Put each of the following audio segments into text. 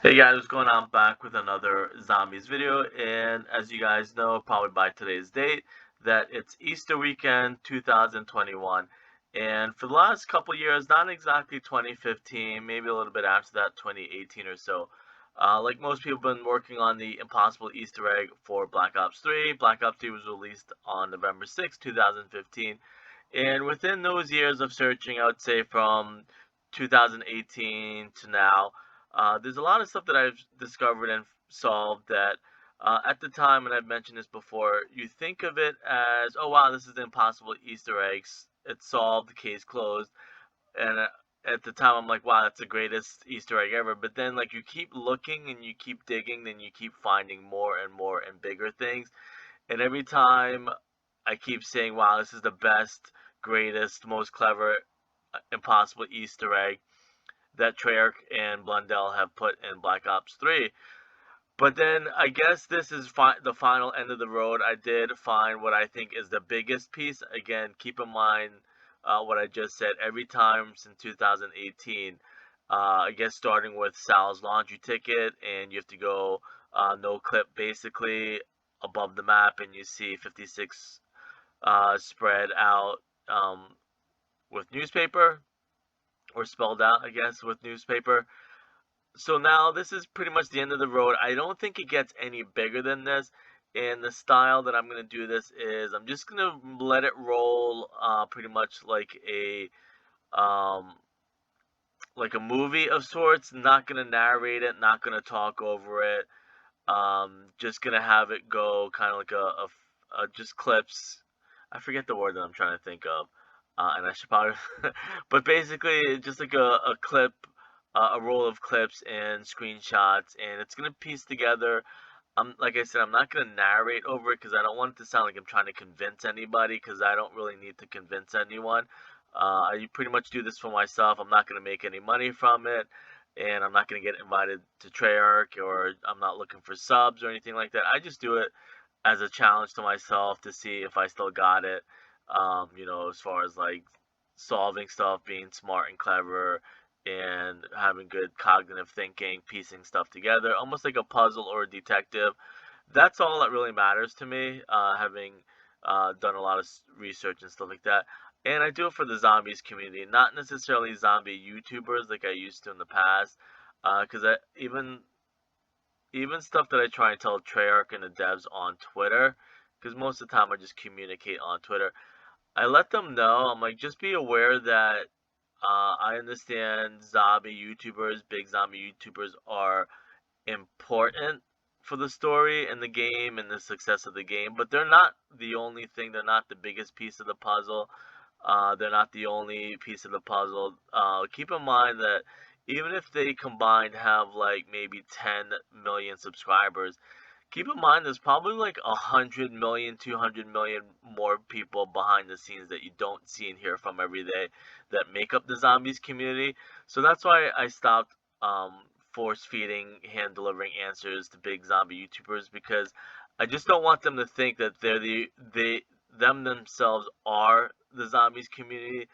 Hey guys, what's going on? Back with another zombies video, and as you guys know, probably by today's date, that it's Easter weekend 2021. And for the last couple years, not exactly 2015, maybe a little bit after that, 2018 or so, like most people have been working on the impossible Easter egg for Black Ops 3. Black Ops 3 was released on November 6th, 2015. And within those years of searching, I would say from 2018 to now, there's a lot of stuff that I've discovered and solved that at the time, and I've mentioned this before, you think of it as, oh wow, this is the impossible Easter eggs. It's solved, the case closed. And at the time, I'm like, wow, that's the greatest Easter egg ever. But then, like, you keep looking and you keep digging, then you keep finding more and more and bigger things. And every time I keep saying, wow, this is the best, greatest, most clever, impossible Easter egg that Treyarch and Blundell have put in Black Ops 3. But then I guess this is the final end of the road. I did find what I think is the biggest piece. Again, keep in mind what I just said. Every time since 2018, I guess starting with Sal's laundry ticket, and you have to go no clip basically above the map, and you see 56 spread out with newspaper, or spelled out, I guess, with newspaper. So now this is pretty much the end of the road. I don't think it gets any bigger than this. And the style that I'm going to do this is I'm just going to let it roll pretty much um, like a movie of sorts. Not going to narrate it, not going to talk over it. Just going to have it go kind of like just clips. I forget the word that I'm trying to think of. And I should probably, but basically just like a clip, a roll of clips and screenshots, and it's gonna piece together. Like I said, I'm not gonna narrate over it because I don't want it to sound like I'm trying to convince anybody, because I don't really need to convince anyone. I pretty much do this for myself. I'm not gonna make any money from it, and I'm not gonna get invited to Treyarch, or I'm not looking for subs or anything like that. I just do it as a challenge to myself to see if I still got it. As far as like solving stuff, being smart and clever, and having good cognitive thinking, piecing stuff together, almost like a puzzle or a detective. That's all that really matters to me, having done a lot of research and stuff like that. And I do it for the zombies community, not necessarily zombie YouTubers like I used to in the past, because even stuff that I try and tell Treyarch and the devs on Twitter, because most of the time I just communicate on Twitter. I let them know. I'm like, just be aware that I understand big zombie YouTubers are important for the story and the game and the success of the game, but they're not the only thing. They're not the biggest piece of the puzzle. They're not the only piece of the puzzle. Keep in mind that even if they combined have like maybe 10 million subscribers, keep in mind there's probably like 100 million, 200 million more people behind the scenes that you don't see and hear from every day that make up the zombies community. So that's why I stopped force feeding, hand delivering answers to big zombie YouTubers, because I just don't want them to think that them themselves are the zombies community.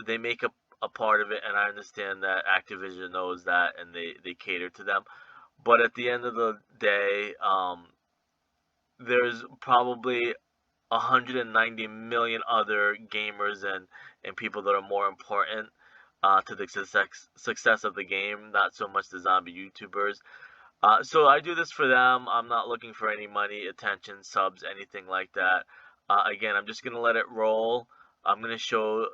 They make a part of it, and I understand that Activision knows that, and they cater to them. But at the end of the day, there's probably 190 million other gamers and people that are more important to the success of the game, not so much the zombie YouTubers. So I do this for them. I'm not looking for any money, attention, subs, anything like that. Again, I'm just going to let it roll. I'm going to show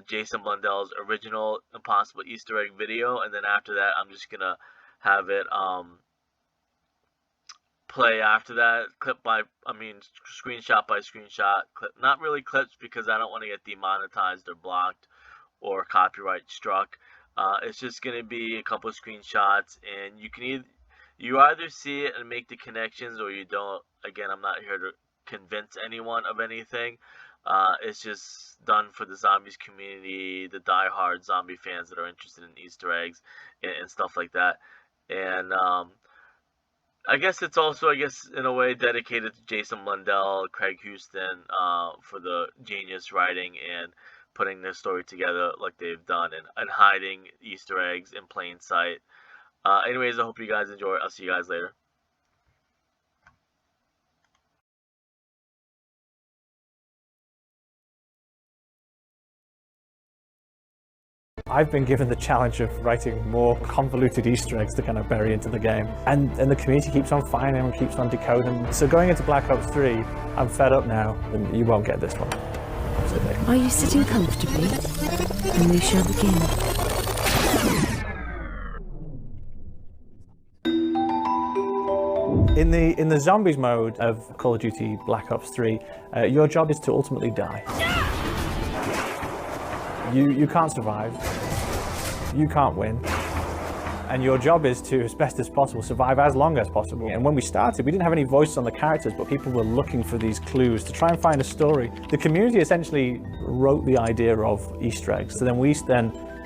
Jason Blundell's original Impossible Easter egg video, and then after that, I'm just going to have it play after that, screenshot by screenshot clip. Not really clips, because I don't want to get demonetized or blocked or copyright struck. It's just going to be a couple of screenshots, and you either see it and make the connections, or you don't. Again, I'm not here to convince anyone of anything. It's just done for the zombies community, the die-hard zombie fans that are interested in Easter eggs and stuff like that. And I guess it's also, in a way, dedicated to Jason Blundell, Craig Houston, for the genius writing and putting their story together like they've done, and hiding Easter eggs in plain sight. Anyways, I hope you guys enjoy. I'll see you guys later. I've been given the challenge of writing more convoluted Easter eggs to kind of bury into the game. And the community keeps on finding them and keeps on decoding them. So going into Black Ops 3, I'm fed up now, and you won't get this one. Absolutely. Are you sitting comfortably? And we shall begin. In the zombies mode of Call of Duty Black Ops 3, your job is to ultimately die. You can't survive, you can't win, and your job is to, as best as possible, survive as long as possible. And when we started, we didn't have any voices on the characters, but people were looking for these clues to try and find a story. The community essentially wrote the idea of Easter eggs, so then we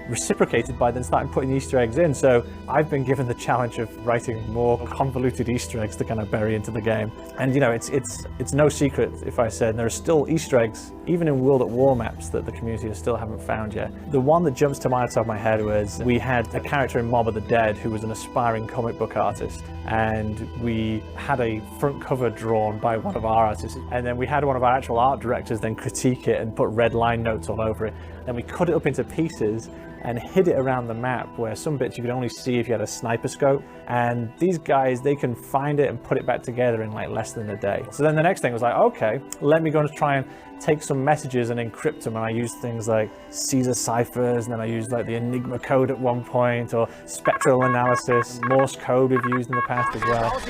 reciprocated by then starting putting Easter eggs in. So I've been given the challenge of writing more convoluted Easter eggs to kind of bury into the game. And you know, it's no secret if I said there are still Easter eggs, even in World at War maps, that the community still haven't found yet. The one that jumps to my top of my head was we had a character in Mob of the Dead who was an aspiring comic book artist, and we had a front cover drawn by one of our artists, and then we had one of our actual art directors then critique it and put red line notes all over it. Then we cut it up into pieces and hid it around the map, where some bits you could only see if you had a sniper scope. And these guys, they can find it and put it back together in like less than a day. So then the next thing was like, okay, let me go and try and take some messages and encrypt them. And I used things like Caesar ciphers, and then I used like the Enigma code at one point, or spectral analysis, Morse code we've used in the past as well.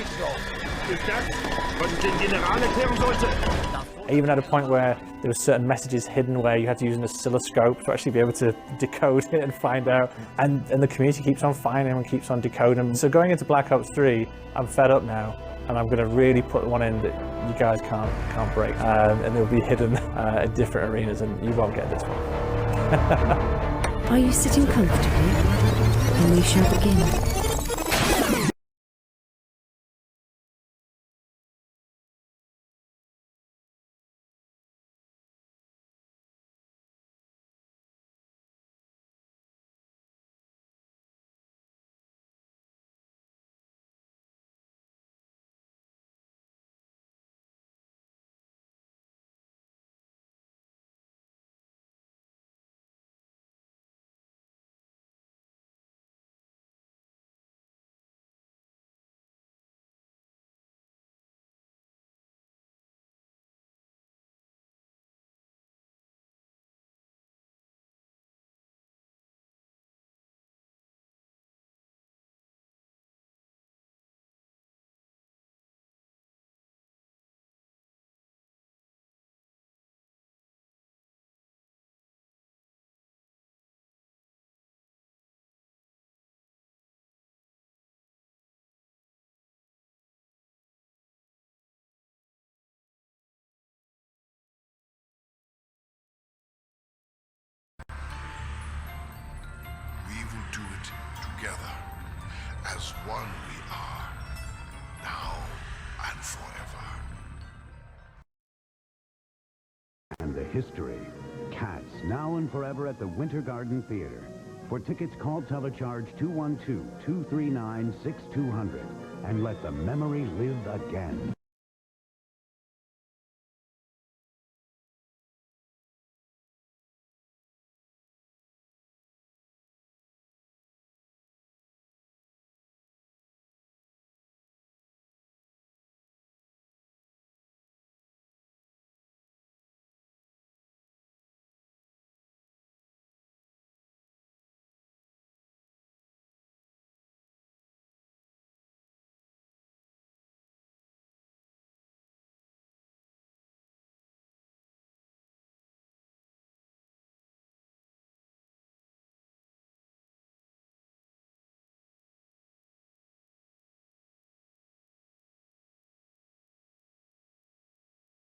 I even had a point where there were certain messages hidden where you had to use an oscilloscope to actually be able to decode it and find out. And the community keeps on finding them and keeps on decoding them. So going into Black Ops 3, I'm fed up now, and I'm going to really put one in that you guys can't break. And they'll be hidden in different arenas, and you won't get this one. Are you sitting comfortably? And we shall begin. Do it together. As one we are, now and forever. And the history. Cats, now and forever at the Winter Garden Theater. For tickets, call Telecharge 212-239-6200 and let the memory live again.